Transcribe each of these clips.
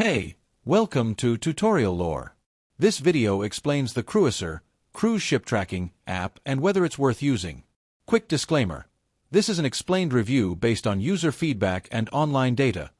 Hey, welcome to Tutorial Lore. This video explains the Cruisr, cruise ship tracking, app and whether it's worth using. Quick disclaimer. This is an explained review based on user feedback and online data,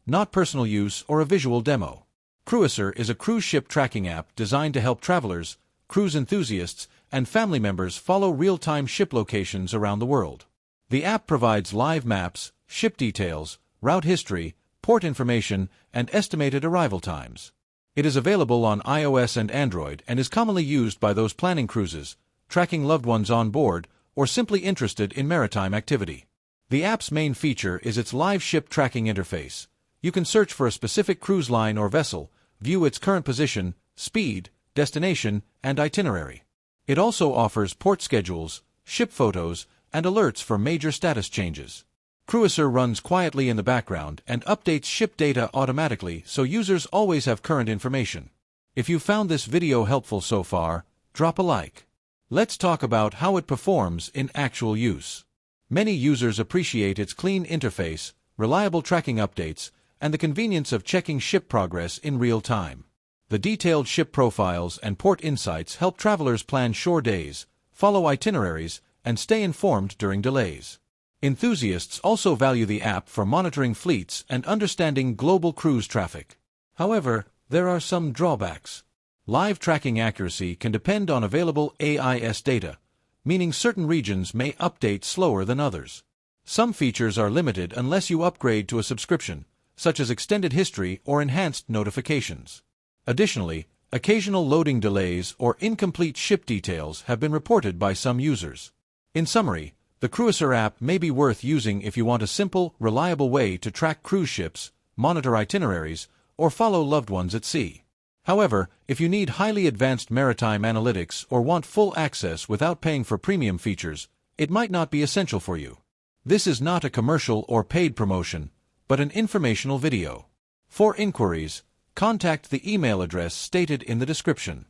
not personal use or a visual demo. Cruisr is a cruise ship tracking app designed to help travelers, cruise enthusiasts, and family members follow real-time ship locations around the world. The app provides live maps, ship details, route history, port information, and estimated arrival times. It is available on iOS and Android and is commonly used by those planning cruises, tracking loved ones on board, or simply interested in maritime activity. The app's main feature is its live ship tracking interface. You can search for a specific cruise line or vessel, view its current position, speed, destination, and itinerary. It also offers port schedules, ship photos, and alerts for major status changes. Cruisr runs quietly in the background and updates ship data automatically so users always have current information. If you found this video helpful so far, drop a like. Let's talk about how it performs in actual use. Many users appreciate its clean interface, reliable tracking updates, and the convenience of checking ship progress in real time. The detailed ship profiles and port insights help travelers plan shore days, follow itineraries, and stay informed during delays. Enthusiasts also value the app for monitoring fleets and understanding global cruise traffic. However, there are some drawbacks. Live tracking accuracy can depend on available AIS data, meaning certain regions may update slower than others. Some features are limited unless you upgrade to a subscription, such as extended history or enhanced notifications. Additionally, occasional loading delays or incomplete ship details have been reported by some users. In summary, the Cruisr app may be worth using if you want a simple, reliable way to track cruise ships, monitor itineraries, or follow loved ones at sea. However, if you need highly advanced maritime analytics or want full access without paying for premium features, it might not be essential for you. This is not a commercial or paid promotion, but an informational video. For inquiries, contact the email address stated in the description.